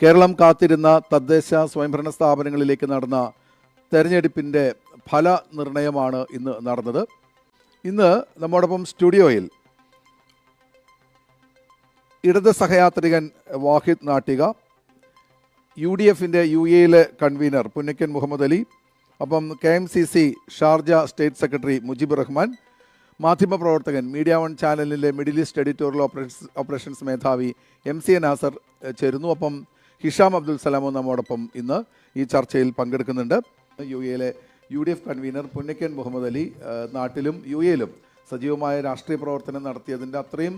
കേരളം കാത്തിരുന്ന തദ്ദേശ സ്വയംഭരണ സ്ഥാപനങ്ങളിലേക്ക് നടന്ന തെരഞ്ഞെടുപ്പിൻ്റെ ഫല നിർണയമാണ് ഇന്ന് നടന്നത്. ഇന്ന് നമ്മോടൊപ്പം സ്റ്റുഡിയോയിൽ ഇടത് സഹയാത്രികൻ വാഹിദ് നാട്ടിക, UDFിൻ്റെ UAയിലെ കൺവീനർ പുന്നക്കൻ മുഹമ്മദ് അലി, അപ്പം KMCC Sharjah state secretary Mujibur Rahman, മാധ്യമപ്രവർത്തകൻ മീഡിയ വൺ ചാനലിലെ മിഡിൽ ഈസ്റ്റ് എഡിറ്റോറിയൽ ഓപ്പറേഷൻസ് മേധാവി MC നാസർ ചേരുന്നു. അപ്പം ഹിഷാം അബ്ദുൽ സലാമും നമ്മോടൊപ്പം ഇന്ന് ഈ ചർച്ചയിൽ പങ്കെടുക്കുന്നുണ്ട്. UAയിലെ UDF കൺവീനർ പുന്നക്കൻ മുഹമ്മദ് അലി നാട്ടിലും UAയിലും സജീവമായ രാഷ്ട്രീയ പ്രവർത്തനം നടത്തിയതിൻ്റെ അത്രയും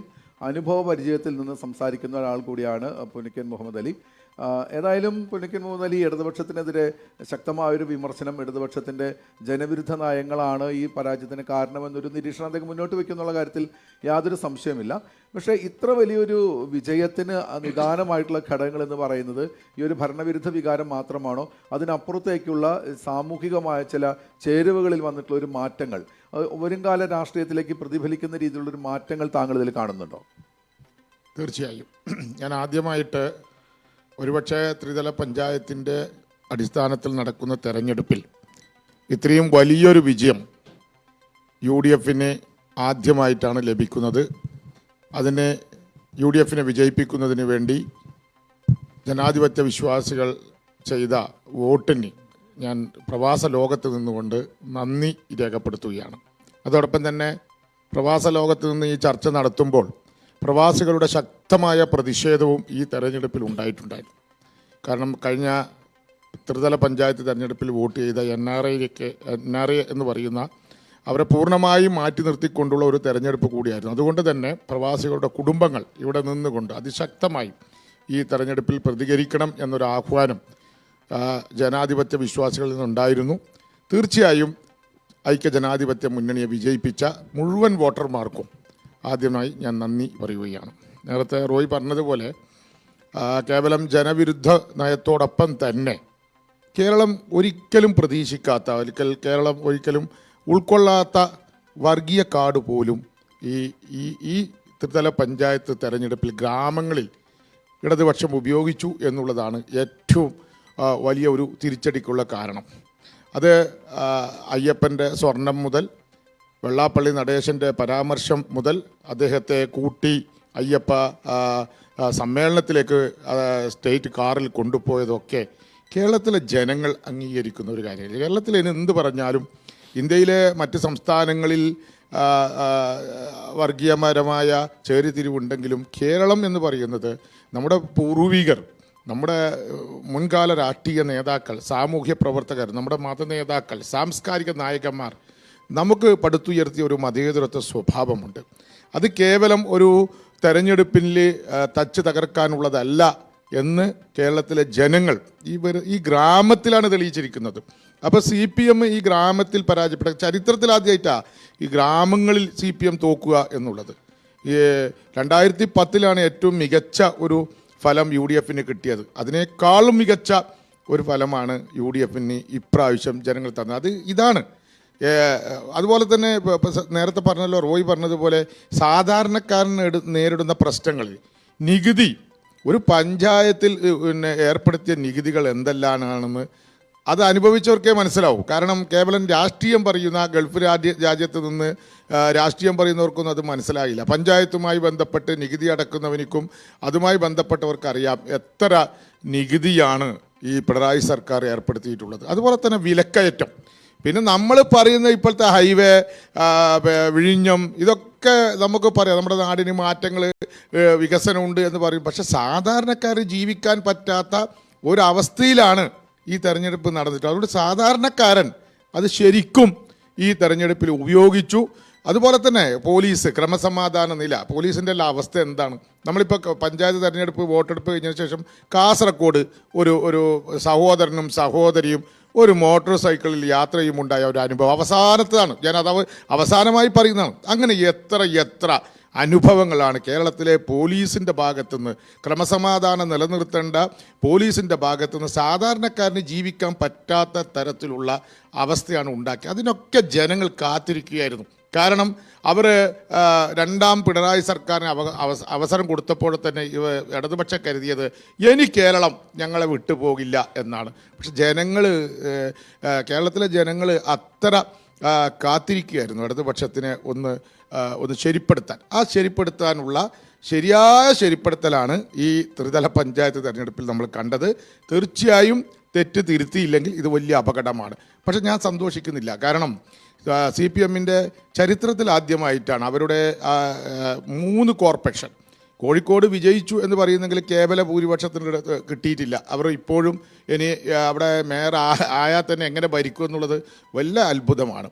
അനുഭവ പരിചയത്തിൽ നിന്ന് സംസാരിക്കുന്ന ഒരാൾ കൂടിയാണ് പുന്നക്കൻ മുഹമ്മദ് അലി. ഏതായാലും പുന്നക്കൻ മുഹമ്മദ് അലി ഇടതുപക്ഷത്തിനെതിരെ ശക്തമായൊരു വിമർശനം, ഇടതുപക്ഷത്തിൻ്റെ ജനവിരുദ്ധ നയങ്ങളാണ് ഈ പരാജയത്തിന് കാരണമെന്നൊരു നിരീക്ഷണം അദ്ദേഹം മുന്നോട്ട് വയ്ക്കുന്നുള്ള കാര്യത്തിൽ യാതൊരു സംശയമില്ല. പക്ഷേ ഇത്ര വലിയൊരു വിജയത്തിന് നിദാനമായിട്ടുള്ള ഘടകങ്ങൾ എന്ന് പറയുന്നത് ഈ ഒരു ഭരണവിരുദ്ധ വികാരം മാത്രമാണോ, അതിനപ്പുറത്തേക്കുള്ള സാമൂഹികമായ ചില ചേരുവകളിൽ വന്നിട്ടുള്ള ഒരു മാറ്റങ്ങൾ, വരുംകാല രാഷ്ട്രീയത്തിലേക്ക് പ്രതിഫലിക്കുന്ന രീതിയിലുള്ളൊരു മാറ്റങ്ങൾ താങ്കൾ ഇതിൽ കാണുന്നുണ്ടോ? തീർച്ചയായും. ഞാൻ ആദ്യമായിട്ട് ഒരുപക്ഷെ ത്രിതല പഞ്ചായത്തിൻ്റെ അടിസ്ഥാനത്തിൽ നടക്കുന്ന തെരഞ്ഞെടുപ്പിൽ ഇത്രയും വലിയൊരു വിജയം UDFന് ആദ്യമായിട്ടാണ് ലഭിക്കുന്നത്. അതിനെ UDFനെ വിജയിപ്പിക്കുന്നതിന് വേണ്ടി ജനാധിപത്യ വിശ്വാസികൾ ചെയ്ത വോട്ടിന് ഞാൻ പ്രവാസ ലോകത്ത് നിന്നുകൊണ്ട് നന്ദി രേഖപ്പെടുത്തുകയാണ്. അതോടൊപ്പം തന്നെ പ്രവാസ ലോകത്ത് നിന്ന് ഈ ചർച്ച നടത്തുമ്പോൾ പ്രവാസികളുടെ ശക്തമായ പ്രതിഷേധവും ഈ തെരഞ്ഞെടുപ്പിൽ ഉണ്ടായിട്ടുണ്ടായിരുന്നു. കാരണം കഴിഞ്ഞ ത്രിതല പഞ്ചായത്ത് തെരഞ്ഞെടുപ്പിൽ വോട്ട് ചെയ്ത NRA എന്ന് പറയുന്ന അവരെ പൂർണ്ണമായും മാറ്റി നിർത്തിക്കൊണ്ടുള്ള ഒരു തെരഞ്ഞെടുപ്പ് കൂടിയായിരുന്നു. അതുകൊണ്ട് തന്നെ പ്രവാസികളുടെ കുടുംബങ്ങൾ ഇവിടെ നിന്നുകൊണ്ട് അതിശക്തമായി ഈ തെരഞ്ഞെടുപ്പിൽ പ്രതികരിക്കണം എന്നൊരു ആഹ്വാനം ജനാധിപത്യ വിശ്വാസികളിൽ നിന്നുണ്ടായിരുന്നു. തീർച്ചയായും ഐക്യ ജനാധിപത്യ മുന്നണിയെ വിജയിപ്പിച്ച മുഴുവൻ വോട്ടർമാർക്കും ആദ്യമായി ഞാൻ നന്ദി പറയുകയാണ്. നേരത്തെ റോയ് പറഞ്ഞതുപോലെ കേവലം ജനവിരുദ്ധ നയത്തോടൊപ്പം തന്നെ കേരളം ഒരിക്കലും പ്രതീക്ഷിക്കാത്ത, കേരളം ഒരിക്കലും ഉൾക്കൊള്ളാത്ത വർഗീയ കാർഡ് പോലും ഈ ത്രിതല പഞ്ചായത്ത് തെരഞ്ഞെടുപ്പിൽ ഗ്രാമങ്ങളിൽ ഇടതുപക്ഷം ഉപയോഗിച്ചു എന്നുള്ളതാണ് ഏറ്റവും വലിയ ഒരു തിരിച്ചടിക്കുള്ള കാരണം. അത് അയ്യപ്പൻ്റെ സ്വർണം മുതൽ വെള്ളാപ്പള്ളി നടേശൻ്റെ പരാമർശം മുതൽ അദ്ദേഹത്തെ കൂട്ടി അയ്യപ്പ സമ്മേളനത്തിലേക്ക് സ്റ്റേറ്റ് കാറിൽ കൊണ്ടുപോയതൊക്കെ കേരളത്തിലെ ജനങ്ങൾ അംഗീകരിക്കുന്ന ഒരു കാര്യമാണ്. കേരളത്തിൽ ഇനി എന്ത് പറഞ്ഞാലും ഇന്ത്യയിലെ മറ്റ് സംസ്ഥാനങ്ങളിൽ വർഗീയപരമായ ചേരിതിരിവുണ്ടെങ്കിലും കേരളം എന്ന് പറയുന്നത് നമ്മുടെ പൂർവികർ, നമ്മുടെ മുൻകാല രാഷ്ട്രീയ നേതാക്കൾ, സാമൂഹ്യ പ്രവർത്തകർ, നമ്മുടെ മതനേതാക്കൾ, സാംസ്കാരിക നായകന്മാർ നമുക്ക് പടുത്തുയർത്തിയ ഒരു മതേതരത്വ സ്വഭാവമുണ്ട്. അത് കേവലം ഒരു തെരഞ്ഞെടുപ്പിൽ തച്ച് തകർക്കാനുള്ളതല്ല എന്ന് കേരളത്തിലെ ജനങ്ങൾ ഈ ഗ്രാമത്തിലാണ് തെളിയിച്ചിരിക്കുന്നത്. അപ്പോൾ CPM ഈ ഗ്രാമത്തിൽ പരാജയപ്പെട്ട ചരിത്രത്തിലാദ്യമായിട്ടാണ് ഈ ഗ്രാമങ്ങളിൽ CPM തോക്കുക എന്നുള്ളത്. 2010 ഏറ്റവും മികച്ച ഒരു ഫലം UDFന് കിട്ടിയത്. അതിനേക്കാളും മികച്ച ഒരു ഫലമാണ് UDFന് ഇപ്രാവശ്യം ജനങ്ങൾ തന്നത്. അത് ഇതാണ്. അതുപോലെ തന്നെ നേരത്തെ പറഞ്ഞല്ലോ, റോയ് പറഞ്ഞതുപോലെ സാധാരണക്കാരൻ നേരിടുന്ന പ്രശ്നങ്ങളിൽ നികുതി, ഒരു പഞ്ചായത്തിൽ ഏർപ്പെടുത്തിയ നികുതികൾ എന്തെല്ലാമാണെന്ന് അത് അനുഭവിച്ചവർക്കേ മനസ്സിലാവും. കാരണം കേവലം രാഷ്ട്രീയം പറയുന്ന ഗൾഫ് രാജ്യത്ത് നിന്ന് രാഷ്ട്രീയം പറയുന്നവർക്കൊന്നും അത് മനസ്സിലായില്ല. പഞ്ചായത്തുമായി ബന്ധപ്പെട്ട് നികുതി അടക്കുന്നവനിക്കും അതുമായി ബന്ധപ്പെട്ടവർക്കറിയാം എത്ര നികുതിയാണ് ഈ പിണറായി സർക്കാർ ഏർപ്പെടുത്തിയിട്ടുള്ളത്. അതുപോലെ തന്നെ വിലക്കയറ്റം, പിന്നെ നമ്മൾ പറയുന്ന ഇപ്പോഴത്തെ ഹൈവേ, വിഴിഞ്ഞം, ഇതൊക്കെ നമുക്ക് പറയാം നമ്മുടെ നാടിന് മാറ്റങ്ങൾ, വികസനമുണ്ട് എന്ന് പറയും. പക്ഷെ സാധാരണക്കാർ ജീവിക്കാൻ പറ്റാത്ത ഒരവസ്ഥയിലാണ് ഈ തെരഞ്ഞെടുപ്പ് നടന്നിട്ട്. അതുകൊണ്ട് സാധാരണക്കാരൻ അത് ശരിക്കും ഈ തെരഞ്ഞെടുപ്പിൽ ഉപയോഗിച്ചു. അതുപോലെ തന്നെ പോലീസ്, ക്രമസമാധാന നില, പോലീസിൻ്റെ എല്ലാ അവസ്ഥ എന്താണ്? നമ്മളിപ്പോൾ പഞ്ചായത്ത് തെരഞ്ഞെടുപ്പ് വോട്ടെടുപ്പ് കഴിഞ്ഞതിന് ശേഷം കാസർഗോഡ് ഒരു സഹോദരനും സഹോദരിയും ഒരു മോട്ടോർ സൈക്കിളിൽ യാത്രയും ഉണ്ടായ ഒരു അനുഭവം അവസാനത്താണ്. ഞാനത് അവസാനമായി പറയുന്നതാണ്. അങ്ങനെ എത്ര അനുഭവങ്ങളാണ് കേരളത്തിലെ പോലീസിൻ്റെ ഭാഗത്തുനിന്ന്, ക്രമസമാധാനം നിലനിർത്തേണ്ട പോലീസിൻ്റെ ഭാഗത്തുനിന്ന് സാധാരണക്കാരന് ജീവിക്കാൻ പറ്റാത്ത തരത്തിലുള്ള അവസ്ഥയാണ് ഉണ്ടാക്കിയത്. അതിനൊക്കെ ജനങ്ങൾ കാത്തിരിക്കുകയായിരുന്നു. കാരണം അവർ രണ്ടാം പിണറായി സർക്കാരിന് അവസരം കൊടുത്തപ്പോൾ തന്നെ ഇടതുപക്ഷം കരുതിയത് ഇനി കേരളം ഞങ്ങളെ വിട്ടുപോകില്ല എന്നാണ്. പക്ഷെ കേരളത്തിലെ ജനങ്ങൾ അത്ര കാത്തിരിക്കുകയായിരുന്നു ഇടതുപക്ഷത്തിനെ ഒന്ന് ശരിപ്പെടുത്താൻ. ആ ശരിപ്പെടുത്താനുള്ള ശരിയായ ശരിപ്പെടുത്തലാണ് ഈ ത്രിതല പഞ്ചായത്ത് തെരഞ്ഞെടുപ്പിൽ നമ്മൾ കണ്ടത്. തീർച്ചയായും തെറ്റ് തിരുത്തിയില്ലെങ്കിൽ ഇത് വലിയ അപകടമാണ്. പക്ഷെ ഞാൻ സന്തോഷിക്കുന്നില്ല. കാരണം CPM-ന്റെ ചരിത്രത്തിൽ ആദ്യമായിട്ടാണ് അവരുടെ 3 കോർപ്പറേഷൻ കോഴിക്കോട് വിജയിച്ചു എന്ന് പറയുന്നെങ്കിൽ കേവല ഭൂരിപക്ഷത്തിന് കിട്ടിയിട്ടില്ല. അവർ ഇപ്പോഴും ഇനി അവിടെ മേയർ ആയാൽ തന്നെ എങ്ങനെ ഭരിക്കും എന്നുള്ളത് വലിയ അത്ഭുതമാണ്.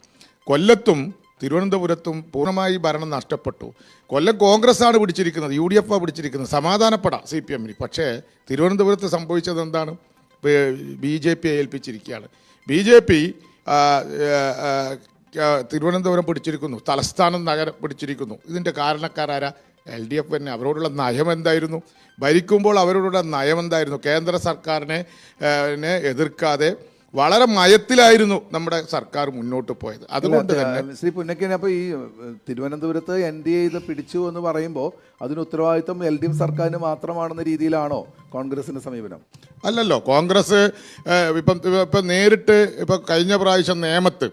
കൊല്ലത്തും തിരുവനന്തപുരത്തും പൂർണ്ണമായി ഭരണം നഷ്ടപ്പെട്ടു. കൊല്ലം കോൺഗ്രസ്സാണ് പിടിച്ചിരിക്കുന്നത്, UDF പിടിച്ചിരിക്കുന്നത്. സമാധാനപ്പെടാം CPM-ന്. പക്ഷേ തിരുവനന്തപുരത്ത് സംഭവിച്ചത് എന്താണ്? BJP ഏൽപ്പിച്ചിരിക്കുകയാണ്. BJP തിരുവനന്തപുരം പിടിച്ചിരിക്കുന്നു, തലസ്ഥാനം നഗരം പിടിച്ചിരിക്കുന്നു. ഇതിൻ്റെ കാരണക്കാരാരാ? LDF തന്നെ. അവരോടുള്ള നയം എന്തായിരുന്നു? ഭരിക്കുമ്പോൾ അവരോടുള്ള നയം എന്തായിരുന്നു? കേന്ദ്ര സർക്കാരിനെ എതിർക്കാതെ വളരെ മയത്തിലായിരുന്നു നമ്മുടെ സർക്കാർ മുന്നോട്ട് പോയത്. അതുകൊണ്ട് തന്നെ ശ്രീ പുന്നക്കൻ, അപ്പോൾ ഈ തിരുവനന്തപുരത്ത് NDA ഇത് പിടിച്ചു എന്ന് പറയുമ്പോൾ അതിന് ഉത്തരവാദിത്വം LDF സർക്കാരിന് മാത്രമാണെന്ന രീതിയിലാണോ കോൺഗ്രസിന്റെ സമീപനം? അല്ലല്ലോ. കോൺഗ്രസ് ഇപ്പം നേരിട്ട് ഇപ്പം കഴിഞ്ഞ പ്രാവശ്യം നേമത്ത്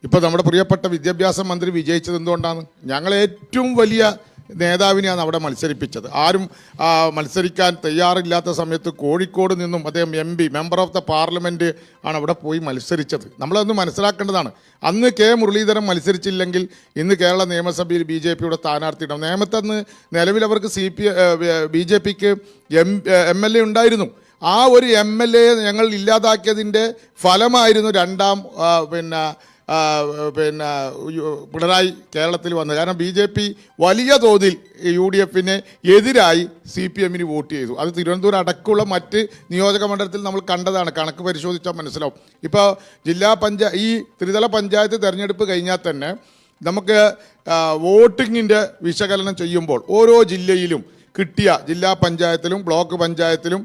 ഇപ്പം നമ്മുടെ പ്രിയപ്പെട്ട വിദ്യാഭ്യാസ മന്ത്രി വിജയിച്ചത് എന്തുകൊണ്ടാണ്? ഞങ്ങൾ ഏറ്റവും വലിയ നേതാവിനെയാണ് അവിടെ മത്സരിപ്പിച്ചത്. ആരും മത്സരിക്കാൻ തയ്യാറില്ലാത്ത സമയത്ത് കോഴിക്കോട് നിന്നും അദ്ദേഹം MP member of the parliament ആണ് അവിടെ പോയി മത്സരിച്ചത്. നമ്മളതൊന്ന് മനസ്സിലാക്കേണ്ടതാണ്. അന്ന് K മുരളീധരൻ മത്സരിച്ചില്ലെങ്കിൽ ഇന്ന് കേരള നിയമസഭയിൽ BJP-യുടെ സ്ഥാനാർത്ഥിയിടാം. നേമത്തന്ന് നിലവിൽ അവർക്ക് BJP-ക്ക് MLA ഉണ്ടായിരുന്നു. ആ ഒരു MLA ഞങ്ങൾ ഇല്ലാതാക്കിയതിൻ്റെ ഫലമായിരുന്നു രണ്ടാം പിണറായി കേരളത്തിൽ വന്നത്. കാരണം BJP വലിയ തോതിൽ UDF-ന് എതിരായി CPM-ന് വോട്ട് ചെയ്തു. അത് തിരുവനന്തപുരം അടക്കമുള്ള മറ്റ് നിയോജക മണ്ഡലത്തിൽ നമ്മൾ കണ്ടതാണ്. കണക്ക് പരിശോധിച്ചാൽ മനസ്സിലാവും. ഇപ്പോൾ ഈ ത്രിതല പഞ്ചായത്ത് തെരഞ്ഞെടുപ്പ് കഴിഞ്ഞാൽ തന്നെ നമുക്ക് വോട്ടിങ്ങിൻ്റെ വിശകലനം ചെയ്യുമ്പോൾ ഓരോ ജില്ലയിലും കിട്ടിയ ജില്ലാ പഞ്ചായത്തിലും ബ്ലോക്ക് പഞ്ചായത്തിലും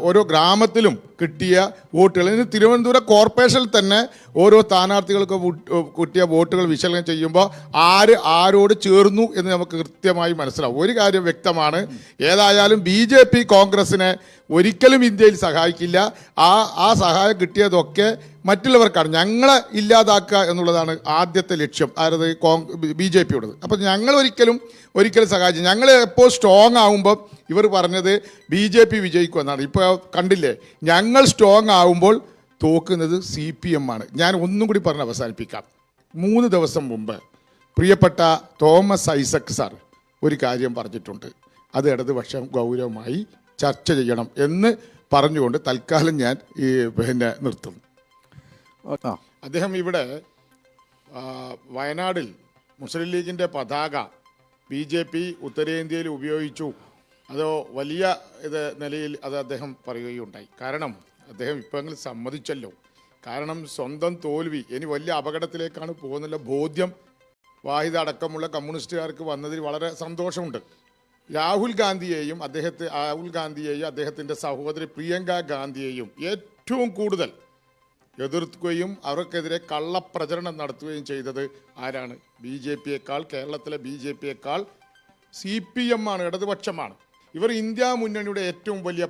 ഓരോ ഗ്രാമത്തിലും കിട്ടിയ വോട്ടുകൾ, ഇന്ന് തിരുവനന്തപുരം കോർപ്പറേഷനിൽ തന്നെ ഓരോ സ്ഥാനാർത്ഥികൾക്ക് കിട്ടിയ വോട്ടുകൾ വിശകലനം ചെയ്യുമ്പോൾ ആരോട് ചേർന്നു എന്ന് നമുക്ക് കൃത്യമായി മനസ്സിലാവും. ഒരു കാര്യം വ്യക്തമാണ്, ഏതായാലും BJP കോൺഗ്രസിനെ ഒരിക്കലും ഇന്ത്യയിൽ സഹായിക്കില്ല. ആ സഹായം കിട്ടിയതൊക്കെ മറ്റുള്ളവർക്കാണ്. ഞങ്ങളെ ഇല്ലാതാക്കുക എന്നുള്ളതാണ് ആദ്യത്തെ ലക്ഷ്യം. ആരത്? BJP-യുടേത്. അപ്പം ഞങ്ങൾ ഒരിക്കലും സഹായിച്ചു. ഞങ്ങൾ എപ്പോൾ സ്ട്രോങ് ആകുമ്പോൾ ഇവർ പറഞ്ഞത് BJP വിജയിക്കുമെന്നാണ്. ഇപ്പോൾ കണ്ടില്ലേ, ഞങ്ങൾ സ്ട്രോങ് ആകുമ്പോൾ തോക്കുന്നത് CPM-ആണ്. ഞാൻ ഒന്നും കൂടി പറഞ്ഞ് അവസാനിപ്പിക്കാം. 3 ദിവസം മുമ്പ് പ്രിയപ്പെട്ട തോമസ് ഐസക് സാർ ഒരു കാര്യം പറഞ്ഞിട്ടുണ്ട്. അത് ഇടതുപക്ഷം ഗൗരവമായി ചർച്ച ചെയ്യണം എന്ന് പറഞ്ഞുകൊണ്ട് തൽക്കാലം ഞാൻ നിർത്തുന്നു. അദ്ദേഹം ഇവിടെ വയനാടിൽ മുസ്ലിം ലീഗിൻ്റെ പതാക BJP ഉത്തരേന്ത്യയിൽ ഉപയോഗിച്ചു, അതോ വലിയ നിലയിൽ അത് അദ്ദേഹം പറയുകയുണ്ടായി. കാരണം അദ്ദേഹം ഇപ്പോൾ സമ്മതിച്ചല്ലോ. കാരണം സ്വന്തം തോൽവി ഇനി വലിയ അപകടത്തിലേക്കാണ് പോകുന്നുള്ള ബോധ്യം വാഹിദ് അടക്കമുള്ള കമ്മ്യൂണിസ്റ്റുകാർക്ക് വന്നതിൽ വളരെ സന്തോഷമുണ്ട്. രാഹുൽ ഗാന്ധിയെയും അദ്ദേഹത്തിൻ്റെ സഹോദരി പ്രിയങ്ക ഗാന്ധിയെയും ഏറ്റവും കൂടുതൽ എതിർക്കുകയും അവർക്കെതിരെ കള്ളപ്രചരണം നടത്തുകയും ചെയ്തത് ആരാണ്? BJP-യേക്കാൾ, കേരളത്തിലെ BJP-യേക്കാൾ CPM-ആണ്, ഇടതുപക്ഷമാണ്. ഇവർ ഇന്ത്യ മുന്നണിയുടെ ഏറ്റവും വലിയ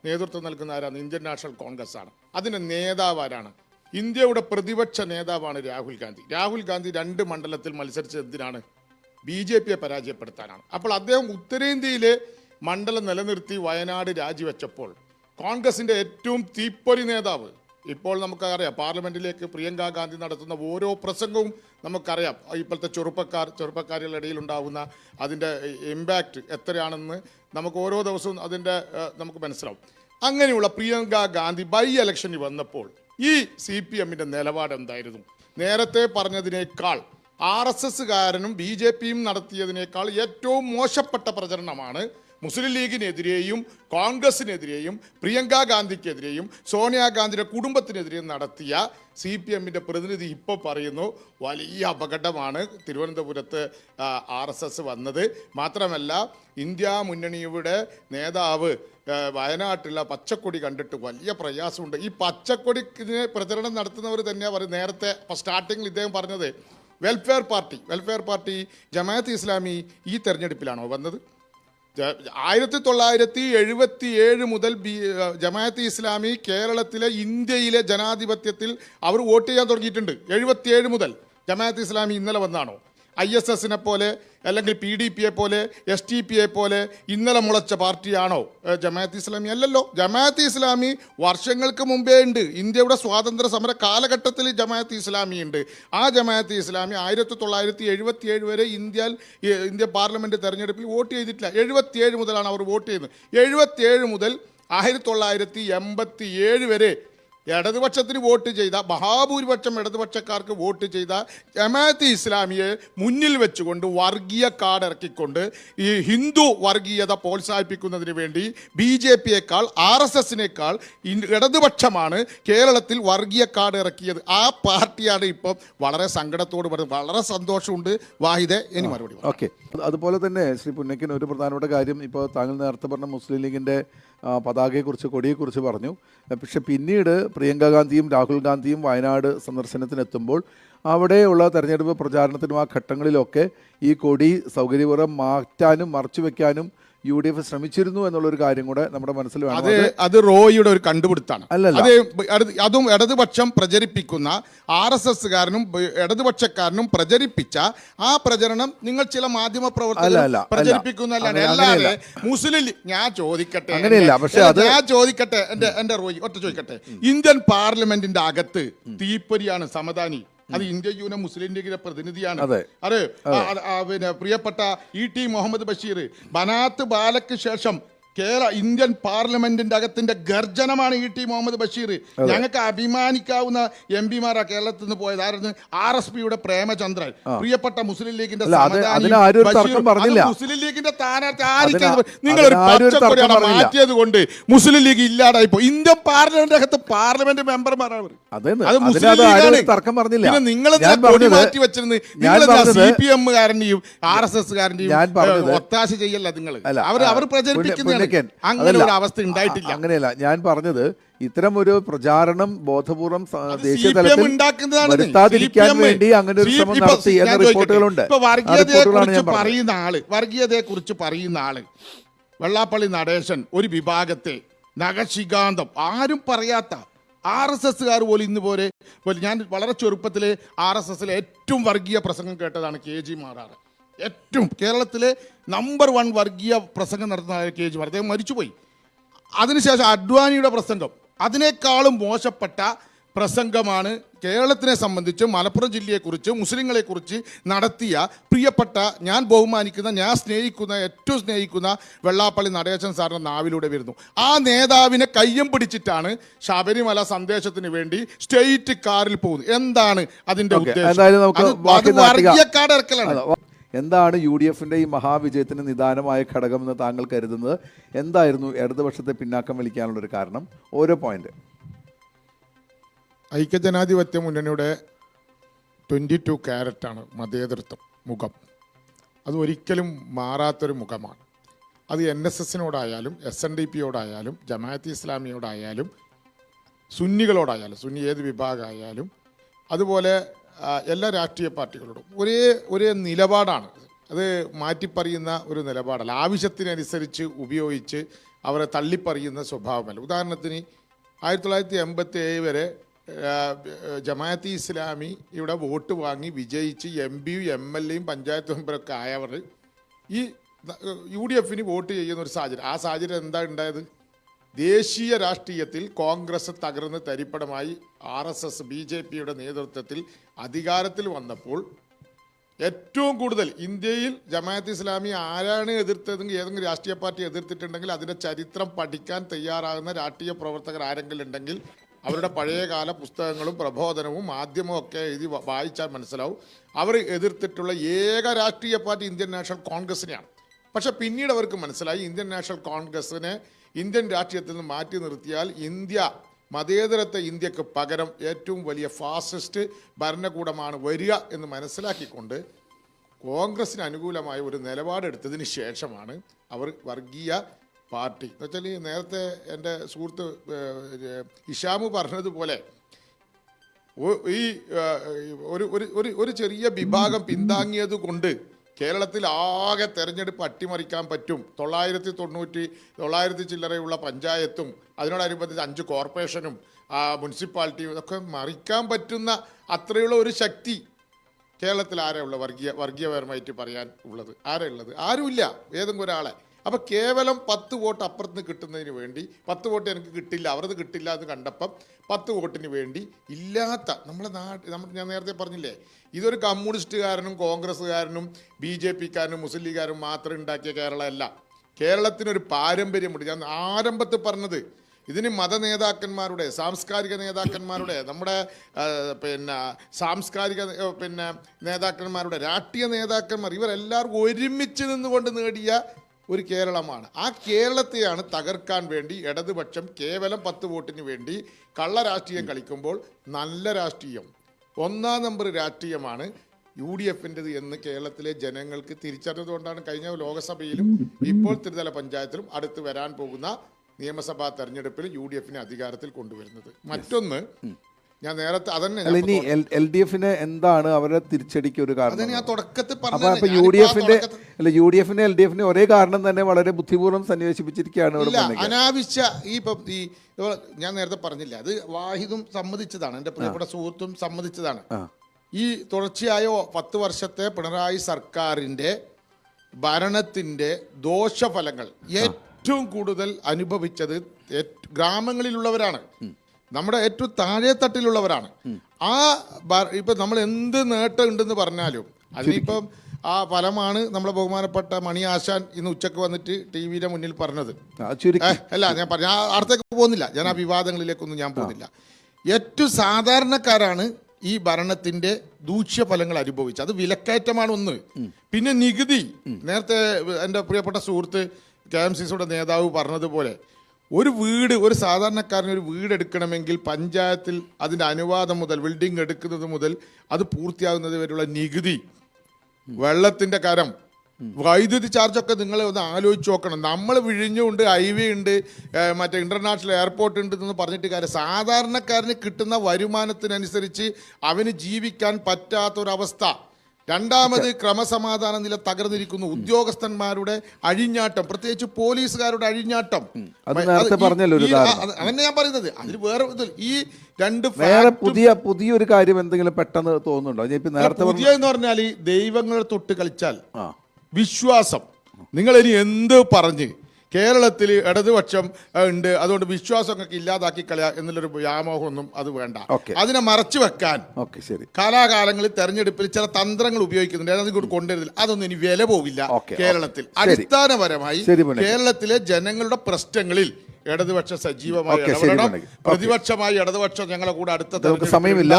നേതൃത്വം നൽകുന്ന ആരാണ്? ഇന്ത്യൻ നാഷണൽ കോൺഗ്രസ് ആണ്. അതിൻ്റെ നേതാവ് ആരാണ്? ഇന്ത്യയുടെ പ്രതിപക്ഷ നേതാവാണ് രാഹുൽ ഗാന്ധി. രാഹുൽ ഗാന്ധി 2 മണ്ഡലത്തിൽ മത്സരിച്ചത് എന്തിനാണ്? BJP-യെ പരാജയപ്പെടുത്താനാണ്. അപ്പോൾ അദ്ദേഹം ഉത്തരേന്ത്യയിലെ മണ്ഡലം നിലനിർത്തി വയനാട് രാജിവെച്ചപ്പോൾ കോൺഗ്രസിൻ്റെ ഏറ്റവും തീപ്പൊരി നേതാവ്, ഇപ്പോൾ നമുക്കറിയാം പാർലമെൻറ്റിലേക്ക് പ്രിയങ്ക ഗാന്ധി നടത്തുന്ന ഓരോ പ്രസംഗവും നമുക്കറിയാം. ഇപ്പോഴത്തെ ചെറുപ്പക്കാരുടെ ഇടയിൽ ഉണ്ടാകുന്ന അതിൻ്റെ ഇമ്പാക്റ്റ് എത്രയാണെന്ന് നമുക്ക് ഓരോ ദിവസവും നമുക്ക് മനസ്സിലാവും. അങ്ങനെയുള്ള പ്രിയങ്ക ഗാന്ധി ബൈ ഇലക്ഷനിൽ വന്നപ്പോൾ ഈ CPM-ന്റെ നിലപാട് എന്തായിരുന്നു? നേരത്തെ പറഞ്ഞതിനേക്കാൾ RSS-കാരനും BJP-യും നടത്തിയതിനേക്കാൾ ഏറ്റവും മോശപ്പെട്ട പ്രചരണമാണ് മുസ്ലിം ലീഗിനെതിരെയും കോൺഗ്രസിനെതിരെയും പ്രിയങ്ക ഗാന്ധിക്കെതിരെയും സോണിയാഗാന്ധിയുടെ കുടുംബത്തിനെതിരെയും നടത്തിയ CPM-ന്റെ പ്രതിനിധി ഇപ്പോൾ പറയുന്നു വലിയ അപകടമാണ് തിരുവനന്തപുരത്ത് RSS വന്നത്. മാത്രമല്ല ഇന്ത്യ മുന്നണിയുടെ നേതാവ് വയനാട്ടിലുള്ള പച്ചക്കൊടി കണ്ടിട്ട് വലിയ പ്രയാസമുണ്ട്. ഈ പച്ചക്കൊടിക്ക് പ്രചരണം നടത്തുന്നവർ തന്നെയാണ് പറയും. നേരത്തെ സ്റ്റാർട്ടിങ്ങിൽ ഇദ്ദേഹം പറഞ്ഞത് വെൽഫെയർ പാർട്ടി ജമാഅത്ത് ഇസ്ലാമി ഈ തെരഞ്ഞെടുപ്പിലാണോ വന്നത്? 1977 മുതൽ ജമാഅത്ത് ഇസ്ലാമി കേരളത്തിലെ ഇന്ത്യയിലെ ജനാധിപത്യത്തിൽ അവർ വോട്ട് ചെയ്യാൻ തുടങ്ങിയിട്ടുണ്ട്. 77 മുതൽ ജമാഅത്ത് ഇസ്ലാമി ഇന്നലെ വന്നാണോ? ISSനെ പോലെ അല്ലെങ്കിൽ PDPയെ പോലെ STPയെ പോലെ ഇന്നലെ മുളച്ച പാർട്ടിയാണോ ജമാഅത്ത് ഇസ്ലാമി? അല്ലല്ലോ. ജമാഅത്ത് ഇസ്ലാമി വർഷങ്ങൾക്ക് മുമ്പേ ഉണ്ട്. ഇന്ത്യയുടെ സ്വാതന്ത്ര്യ സമര കാലഘട്ടത്തിൽ ജമാഅത്ത് ഇസ്ലാമി ഉണ്ട്. ആ ജമാഅത്ത് ഇസ്ലാമി 1977 വരെ ഇന്ത്യ പാർലമെന്റ് തെരഞ്ഞെടുപ്പിൽ വോട്ട് ചെയ്തിട്ടില്ല. 77 മുതലാണ് അവർ വോട്ട് ചെയ്യുന്നത്. 77 മുതൽ 1987 വരെ ഇടതുപക്ഷത്തിന് വോട്ട് ചെയ്ത മഹാഭൂരിപക്ഷം ഇടതുപക്ഷക്കാർക്ക് വോട്ട് ചെയ്ത ജമാഅത്ത് ഇസ്ലാമിയെ മുന്നിൽ വെച്ചുകൊണ്ട് വർഗീയ കാർഡ് ഇറക്കിക്കൊണ്ട് ഈ ഹിന്ദു വർഗീയത പ്രോത്സാഹിപ്പിക്കുന്നതിന് വേണ്ടി BJPയേക്കാൾ RSSനേക്കാൾ ഇടതുപക്ഷമാണ് കേരളത്തിൽ വർഗീയ കാർഡ് ഇറക്കിയത്. ആ പാർട്ടിയാണ് ഇപ്പം വളരെ സങ്കടത്തോട് പറയുന്നത്. വളരെ സന്തോഷമുണ്ട്. വാഹിദെ, ഇനി മറുപടി. ഓക്കെ. അതുപോലെ തന്നെ ശ്രീ പുന്നക്കൻ, ഒരു പ്രധാനപ്പെട്ട കാര്യം, ഇപ്പോൾ താങ്കൾ നേരത്തെ പറഞ്ഞ മുസ്ലിം ലീഗിൻ്റെ പതാകയെക്കുറിച്ച്, കൊടിയെക്കുറിച്ച് പറഞ്ഞു. പക്ഷെ പിന്നീട് പ്രിയങ്ക ഗാന്ധിയും രാഹുൽ ഗാന്ധിയും വയനാട് സന്ദർശനത്തിനെത്തുമ്പോൾ അവിടെയുള്ള തെരഞ്ഞെടുപ്പ് പ്രചാരണത്തിനും ആ ഘട്ടങ്ങളിലൊക്കെ ഈ കൊടി സൗകര്യപൂർവ്വം മാറ്റാനും മറച്ചു വെക്കാനും UDF ശ്രമിച്ചിരുന്നു എന്നുള്ളൊരു കാര്യം കൂടെ നമ്മുടെ മനസ്സിൽ വേണം. അത് റോയിയുടെ ഒരു കണ്ടുപിടുത്താണ്. അല്ലല്ല, അതും ഇടതുപക്ഷം പ്രചരിപ്പിക്കുന്ന RSSകാരനും ഇടതുപക്ഷക്കാരനും പ്രചരിപ്പിച്ച ആ പ്രചരണം നിങ്ങൾ ചില മാധ്യമ പ്രവർത്തകർ പ്രചരിപ്പിക്കുന്നതല്ലാണ്ട് അല്ലാതെ മുസ്ലിം ഞാൻ ചോദിക്കട്ടെ എന്റെ റോയി ഒറ്റ ചോദിക്കട്ടെ, ഇന്ത്യൻ പാർലമെന്റിന്റെ അകത്ത് തീപ്പൊരിയാണ് സമദാനി. അത് ഇന്ത്യൻ യൂണിയൻ മുസ്ലിം ലീഗിന്റെ പ്രതിനിധിയാണ്. അതെ, പിന്നെ പ്രിയപ്പെട്ട ET മുഹമ്മദ് ബഷീർ ബനാത്ത് ബാലയ്ക്ക് ശേഷം ഇന്ത്യൻ പാർലമെന്റിന്റെ അകത്തിന്റെ ഗർജനമാണ് ET മുഹമ്മദ് ബഷീർ. ഞങ്ങൾക്ക് അഭിമാനിക്കാവുന്ന MP-മാരാ കേരളത്തിൽ നിന്ന് പോയത്. ആയിരുന്നു RSPയുടെ പ്രേമചന്ദ്രൻ, പ്രിയപ്പെട്ട മുസ്ലിം ലീഗിന്റെ മുസ്ലിം ലീഗിന്റെ സ്ഥാനാർത്ഥി. നിങ്ങളൊരു പച്ചക്കൊടിയാണ് മാറ്റിയത് കൊണ്ട് മുസ്ലിം ലീഗ് ഇല്ലാതായിപ്പോ. ഇന്ത്യൻ പാർലമെന്റ് അകത്ത് പാർലമെന്റ് മെമ്പർമാരാണ്. അത് മുസ്ലിം ലീഗാണ്. പിന്നെ നിങ്ങൾ മാറ്റി വെച്ചിരുന്നത് CPM-കാരന്റെയും RSS-കാരന്റെയും ഒത്താശ ചെയ്യല്ല നിങ്ങൾ. അവർ പ്രചരിപ്പിക്കുന്നതാണ്. അങ്ങനെ ഒരു അവസ്ഥ ഉണ്ടായിട്ടില്ല. അങ്ങനെയല്ല ഞാൻ പറഞ്ഞത്. ഇത്തരം ഒരു പ്രചാരണം ബോധപൂർവം ദേശീയ തലത്തിൽ വരുത്താതിരിക്കാൻ വേണ്ടി അങ്ങനെ ഒരു ശ്രമം നടത്തി എന്ന റിപ്പോർട്ടുകളുണ്ട്. വർഗീയതയെ കുറിച്ച് പറയുന്ന ആള് വെള്ളാപ്പള്ളി നടേശൻ ഒരു വിഭാഗത്തെ നഖശികാന്തം ആരും പറയാത്ത RSSകാർ പോലും ഇന്ന് പോലെ ഞാൻ വളരെ ചെറുപ്പത്തിലെ RSSലെ ഏറ്റവും വർഗീയ പ്രസംഗം കേട്ടതാണ് KG മാറാറ്. ഏറ്റവും കേരളത്തിലെ നമ്പർ 1 വർഗീയ പ്രസംഗം നടത്തുന്ന KG മാർ. അദ്ദേഹം മരിച്ചുപോയി. അതിനുശേഷം അഡ്വാനിയുടെ പ്രസംഗം അതിനേക്കാളും മോശപ്പെട്ട പ്രസംഗമാണ് കേരളത്തിനെ സംബന്ധിച്ച് മലപ്പുറം ജില്ലയെക്കുറിച്ച് മുസ്ലിങ്ങളെക്കുറിച്ച് നടത്തിയ പ്രിയപ്പെട്ട ഞാൻ ബഹുമാനിക്കുന്ന ഞാൻ ഏറ്റവും സ്നേഹിക്കുന്ന വെള്ളാപ്പള്ളി നടേശൻ സാറിൻ്റെ നാവിലൂടെ വരുന്നു. ആ നേതാവിനെ കയ്യം പിടിച്ചിട്ടാണ് ശബരിമല സന്ദേശത്തിന് വേണ്ടി സ്റ്റേറ്റ് കാറിൽ പോകുന്നത്. എന്താണ് അതിൻ്റെ ഉദ്ദേശം? എന്താണ് UDFന്റെ ഈ മഹാവിജയത്തിന് നിദാനമായ ഘടകമെന്ന് താങ്കൾ കരുതുന്നത്? എന്തായിരുന്നു ഇടതുപക്ഷത്തെ പിന്നാക്കം വലിക്കാനുള്ളൊരു കാരണം? ഓരോ പോയിന്റ്. ഐക്യജനാധിപത്യ മുന്നണിയുടെ 22 ക്യാരറ്റാണ് മതേതൃത്വം മുഖം. അത് ഒരിക്കലും മാറാത്തൊരു മുഖമാണ്. അത് NSSനോടായാലും SNDPയോടായാലും ജമാഅത്ത് ഇസ്ലാമിയോടായാലും സുന്നികളോടായാലും സുന്നി ഏത് വിഭാഗമായാലും അതുപോലെ എല്ലാ രാഷ്ട്രീയ പാർട്ടികളോടും ഒരേ നിലപാടാണ്. അത് മാറ്റിപ്പറയുന്ന ഒരു നിലപാടല്ല. ആവശ്യത്തിനനുസരിച്ച് ഉപയോഗിച്ച് അവരെ തള്ളിപ്പറയുന്ന സ്വഭാവമല്ല. ഉദാഹരണത്തിന് 1987 വരെ ജമാഅത്ത് ഇസ്ലാമി ഇവിടെ വോട്ട് വാങ്ങി വിജയിച്ച് MPയും MLAയും പഞ്ചായത്ത് മെമ്പറൊക്കെ ആയവർ ഈ UDFന് വോട്ട് ചെയ്യുന്ന ഒരു സാഹചര്യം. ആ സാഹചര്യം എന്താ ഉണ്ടായത്? ദേശീയ രാഷ്ട്രീയത്തിൽ കോൺഗ്രസ് തകർന്ന് തരിപ്പടമായി RSS BJPയുടെ നേതൃത്വത്തിൽ അധികാരത്തിൽ വന്നപ്പോൾ ഏറ്റവും കൂടുതൽ ഇന്ത്യയിൽ ജമാഅത്ത് ഇസ്ലാമി ആരാണ് എതിർത്തതെങ്കിൽ ഏതെങ്കിലും രാഷ്ട്രീയ പാർട്ടി എതിർത്തിട്ടുണ്ടെങ്കിൽ അതിൻ്റെ ചരിത്രം പഠിക്കാൻ തയ്യാറാകുന്ന രാഷ്ട്രീയ പ്രവർത്തകർ ആരെങ്കിലും ഉണ്ടെങ്കിൽ അവരുടെ പഴയകാല പുസ്തകങ്ങളും പ്രബോധനവും മാധ്യമവും ഒക്കെ എഴുതി വായിച്ചാൽ മനസ്സിലാവും. അവർ എതിർത്തിട്ടുള്ള ഏക രാഷ്ട്രീയ പാർട്ടി ഇന്ത്യൻ നാഷണൽ കോൺഗ്രസിനെയാണ്. പക്ഷെ പിന്നീട് അവർക്ക് മനസ്സിലായി ഇന്ത്യൻ നാഷണൽ കോൺഗ്രസിനെ ഇന്ത്യൻ രാഷ്ട്രീയത്തിൽ നിന്ന് മാറ്റി നിർത്തിയാൽ മതേതരത്വ ഇന്ത്യക്ക് പകരം ഏറ്റവും വലിയ ഫാസിസ്റ്റ് ഭരണകൂടമാണ് വരിക എന്ന് മനസ്സിലാക്കിക്കൊണ്ട് കോൺഗ്രസിന് അനുകൂലമായ ഒരു നിലപാടെടുത്തതിന് ശേഷമാണ് അവർ വർഗീയ പാർട്ടി എന്ന് വെച്ചാൽ നേരത്തെ എൻ്റെ സുഹൃത്ത് ഇഷാമു പറഞ്ഞതുപോലെ ഈ ഒരു ഒരു ഒരു ചെറിയ വിഭാഗം പിന്താങ്ങിയത് കൊണ്ട് കേരളത്തിൽ ആകെ തെരഞ്ഞെടുപ്പ് അട്ടിമറിക്കാൻ പറ്റും. 990 ചില്ലറയുള്ള പഞ്ചായത്തും അതിനോടനുബന്ധിച്ച് 5 കോർപ്പറേഷനും മുനിസിപ്പാലിറ്റിയും ഇതൊക്കെ മറിക്കാൻ പറ്റുന്ന അത്രയുള്ള ഒരു ശക്തി കേരളത്തിൽ ആരാ ഉള്ളത്? വർഗീയപരമായിട്ട് പറയാൻ ഉള്ളത് ആരാ ഉള്ളത്? ആരുമില്ല, ഏതെങ്കിലും ഒരാളെ. അപ്പം കേവലം 10 വോട്ട് അപ്പുറത്ത് കിട്ടുന്നതിന് വേണ്ടി 10 വോട്ട് എനിക്ക് കിട്ടില്ല, അവരത് കിട്ടില്ല എന്ന് കണ്ടപ്പം 10 വോട്ടിന് വേണ്ടി ഇല്ലാത്ത നമ്മുടെ ഞാൻ നേരത്തെ പറഞ്ഞില്ലേ, ഇതൊരു കമ്മ്യൂണിസ്റ്റുകാരനും കോൺഗ്രസ്സുകാരനും BJP-കാരനും മുസ്ലിം ലീഗുകാരനും മാത്രം ഉണ്ടാക്കിയ കേരളമല്ല. കേരളത്തിനൊരു പാരമ്പര്യമുണ്ട്. ഞാൻ ആരംഭത്തിൽ പറഞ്ഞത് ഇതിന് മതനേതാക്കന്മാരുടെ, സാംസ്കാരിക നേതാക്കന്മാരുടെ, നമ്മുടെ സാംസ്കാരിക നേതാക്കന്മാരുടെ, രാഷ്ട്രീയ നേതാക്കന്മാർ, ഇവരെല്ലാവരും ഒരുമിച്ച് നിന്നുകൊണ്ട് നേടിയ ഒരു കേരളമാണ്. ആ കേരളത്തെയാണ് തകർക്കാൻ വേണ്ടി ഇടതുപക്ഷം കേവലം 10 വോട്ടിന് വേണ്ടി കള്ള രാഷ്ട്രീയം കളിക്കുമ്പോൾ നല്ല രാഷ്ട്രീയം, 1-ാം നമ്പർ രാഷ്ട്രീയമാണ് UDF-ൻ്റെത് എന്ന് കേരളത്തിലെ ജനങ്ങൾക്ക് തിരിച്ചറിഞ്ഞതുകൊണ്ടാണ് കഴിഞ്ഞ ലോകസഭയിലും ഇപ്പോൾ ത്രിതല പഞ്ചായത്തിലും അടുത്ത് വരാൻ പോകുന്ന നിയമസഭാ തെരഞ്ഞെടുപ്പിൽ UDF-നെ അധികാരത്തിൽ കൊണ്ടുവരുന്നത്. മറ്റൊന്ന്, ഞാൻ നേരത്തെ അതന്നെ ഇനി LDF-ന് എന്താണ് അവരുടെ തിരിച്ചടിക്ക് ഒരു കാരണം? ഞാൻ തുടക്കത്തിൽ അപ്പൊ UDF-ന് LDF-ന് ഒരേ കാരണം തന്നെ വളരെ ബുദ്ധിപൂർവ്വം സന്നിവേശിപ്പിച്ചിരിക്കുകയാണ്. അനാവശ്യ ഞാൻ നേരത്തെ പറഞ്ഞില്ല, അത് വാഹിദും സമ്മതിച്ചതാണ്, എൻ്റെ പ്രിയപ്പെട്ട സുഹൃത്തും സമ്മതിച്ചതാണ്. ഈ തുടർച്ചയായ 10 വർഷത്തെ പിണറായി സർക്കാരിൻ്റെ ഭരണത്തിൻ്റെ ദോഷഫലങ്ങൾ ഏറ്റവും കൂടുതൽ അനുഭവിച്ചത് ഗ്രാമങ്ങളിലുള്ളവരാണ്, നമ്മുടെ ഏറ്റവും താഴെ തട്ടിലുള്ളവരാണ്. ഇപ്പം നമ്മൾ എന്ത് നേട്ടം ഉണ്ടെന്ന് പറഞ്ഞാലും അതിനിപ്പം ആ ഫലമാണ് നമ്മളെ ബഹുമാനപ്പെട്ട മണി ആശാൻ ഇന്ന് ഉച്ചക്ക് വന്നിട്ട് TV-യുടെ മുന്നിൽ പറഞ്ഞത്. അല്ല, ഞാൻ അടുത്തേക്ക് പോകുന്നില്ല, ഞാൻ ആ വിവാദങ്ങളിലേക്കൊന്നും ഞാൻ പോകുന്നില്ല. ഏറ്റവും സാധാരണക്കാരാണ് ഈ ഭരണത്തിന്റെ ദൂഷ്യഫലങ്ങൾ അനുഭവിച്ചത്. അത് വിലക്കയറ്റമാണ് ഒന്ന്. പിന്നെ നികുതി, നേരത്തെ എൻ്റെ പ്രിയപ്പെട്ട സുഹൃത്ത് KMCCയുടെ നേതാവ് പറഞ്ഞതുപോലെ, ഒരു സാധാരണക്കാരന് ഒരു വീട് എടുക്കണമെങ്കിൽ പഞ്ചായത്തിൽ അതിൻ്റെ അനുവാദം മുതൽ, ബിൽഡിംഗ് എടുക്കുന്നത് മുതൽ അത് പൂർത്തിയാകുന്നത് വരെയുള്ള നികുതി, വെള്ളത്തിൻ്റെ കരം, വൈദ്യുതി ചാർജൊക്കെ നിങ്ങൾ ഒന്ന് ആലോചിച്ച് നോക്കണം. നമ്മൾ വിഴിഞ്ഞുണ്ട്, ഹൈവേ ഉണ്ട്, മറ്റേ ഇന്റർനാഷണൽ എയർപോർട്ട് ഉണ്ട് എന്ന് പറഞ്ഞിട്ട് കാര്യം, സാധാരണക്കാരന് കിട്ടുന്ന വരുമാനത്തിനനുസരിച്ച് അവന് ജീവിക്കാൻ പറ്റാത്തൊരവസ്ഥ. രണ്ടാമത്, ക്രമസമാധാന നില തകർന്നിരിക്കുന്നു. ഉദ്യോഗസ്ഥന്മാരുടെ അഴിഞ്ഞാട്ടം, പ്രത്യേകിച്ച് പോലീസുകാരുടെ അഴിഞ്ഞാട്ടം. അതന്നെ ഞാൻ പറയുന്നത്. അതിൽ വേറെ ഈ രണ്ട് പുതിയൊരു കാര്യം എന്തെങ്കിലും പെട്ടെന്ന് തോന്നുന്നുണ്ടോ? പുതിയ എന്ന് പറഞ്ഞാൽ ദൈവങ്ങളെ തൊട്ട് കളിച്ചാൽ വിശ്വാസം, നിങ്ങൾ ഇനി എന്ത് പറഞ്ഞ് കേരളത്തിൽ ഇടതുപക്ഷം ഉണ്ട്, അതുകൊണ്ട് വിശ്വാസമൊക്കെ ഇല്ലാതാക്കി കളയാ എന്നുള്ളൊരു വ്യാമോഹമൊന്നും അത് വേണ്ട. അതിനെ മറച്ചു വെക്കാൻ കാലാകാലങ്ങളിൽ തെരഞ്ഞെടുപ്പിൽ ചില തന്ത്രങ്ങൾ ഉപയോഗിക്കുന്നുണ്ട്, അതിങ്ങോട്ട് കൊണ്ടുവരുന്നില്ല. അതൊന്നും ഇനി വില പോവില്ല കേരളത്തിൽ. അടിസ്ഥാനപരമായി കേരളത്തിലെ ജനങ്ങളുടെ പ്രശ്നങ്ങളിൽ ഇടതുപക്ഷം സജീവമായി ഇടപെടണം. പ്രതിപക്ഷമായി ഇടതുപക്ഷം ഞങ്ങളെ കൂടെ അടുത്ത സമയമില്ല.